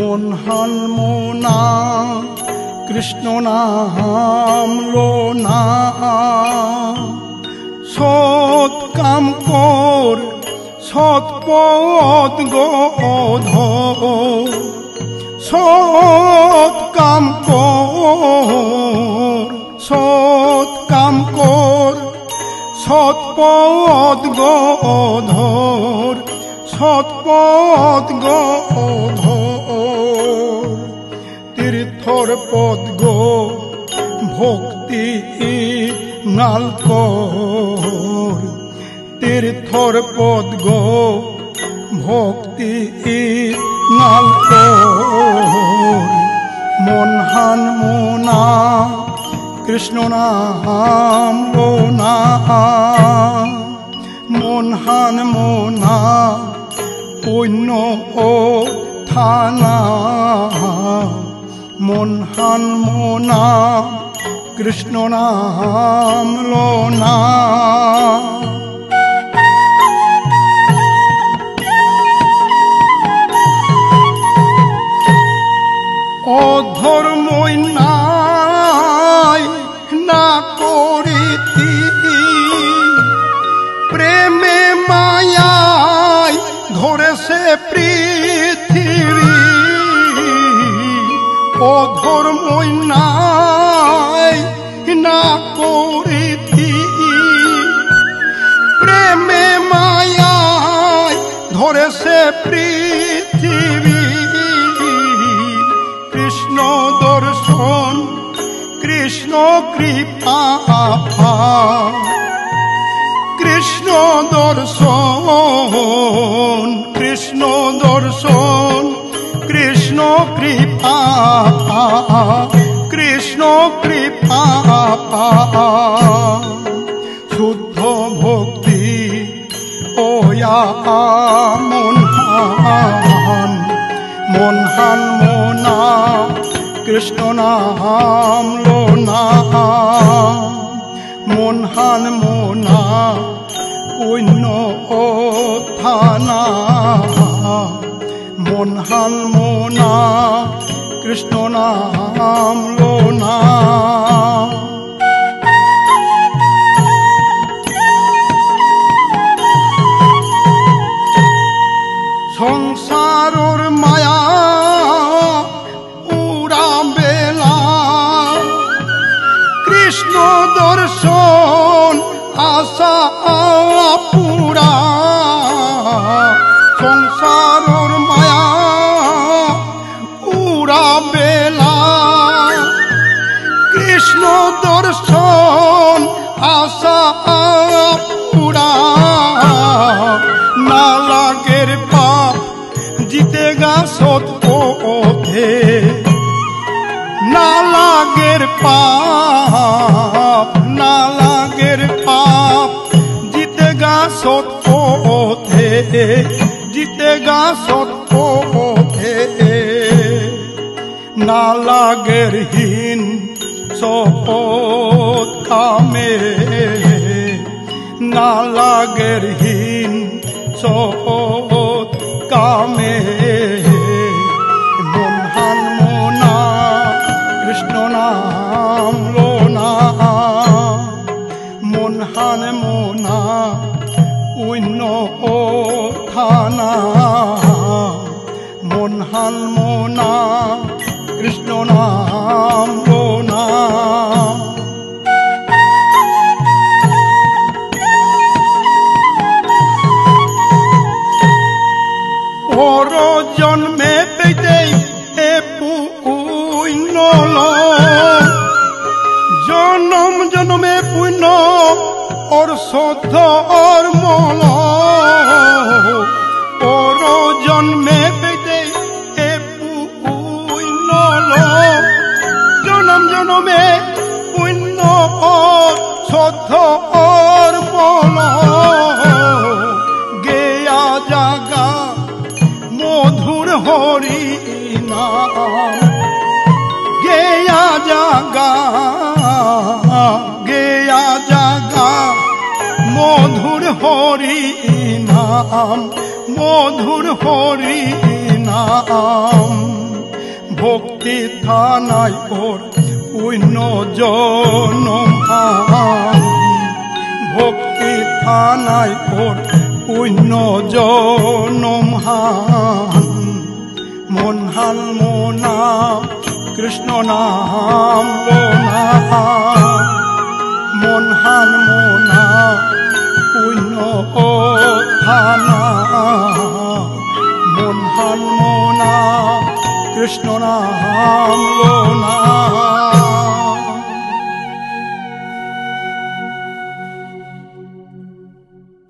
মন হান মোনা কৃষ্ণ নাম লো না সৎ কাম কর সৎ পথ গোধ সৎ কাম কর সৎ কাম কর সৎ পথ গোধর সৎ পথ গোধর তীর্থর পদ গো ভক্তি নাল কর তীর্থর পদ গো ভক্তি নাল কর মন হান মোনা কৃষ্ণ নাম লো না মন হান মোনা পুণ্য ও থানা মন হান মোনা কৃষ্ণ নাম লো না অধর্মই নাই না করিতি প্রেমে মায়ায় ধরেছে পৃথিবী অধর্মই নাই না করিতি প্রেমে মায়ায় ধরেছে পৃথিবী কৃষ্ণ দর্শন কৃষ্ণ কৃপা কৃষ্ণ দর্শন কৃষ্ণ দর্শন কৃষ্ণ কৃপা কৃষ্ণ কৃপা শুদ্ধ ভক্তি ওয়া মন হান মন হান মোনা কৃষ্ণ নাম লো না মন হান মোনা পুণ্য ও থানা মন হান মোনা কৃষ্ণ নাম লো না সংসারর মায়া উড়া বেলা কৃষ্ণ দর্শন আশা পুরা সংসারর মায়া উড়া বেলা কৃষ্ণ দর্শন আশা পুরা না লাগের পাপ জিতে গা সৎ পথে না লাগের পাপ না লাগের পাপ জিতে গা সৎ পথে জিতে গা সৎ পথে না লাগের হীন সৎ কামে না লাগের হীন সৎ কামে মন হান মোনা কৃষ্ণ নাম লো না মন হান মোনা পুণ্য ও থানা মন হান মোনা কৃষ্ণ নাম লো না পর জন্মে পেতে এ পুণ্য জনম জন্মে পুণ্য ওর শ্রদ্ধ ওর মল পর জন্মে পেতে এ পুণ্য জনম জন্মে পুণ্য ওর শ্রদ্ধ ওর মল গেয়া জাগা মধুর হরি নাম গেয়া জাগা গেয়া জাগা মধুর হরি নাম মধুর হরি নাম ভক্তি থানায় ওর পুণ্য জনম হান, ভক্তি থানায় ওর পুণ্য জনম হান। মন হান মোনা কৃষ্ণ নাম লোনা, মন হান মোনা পুণ্য থানা, মন হান মোনা কৃষ্ণ নাম লোনা।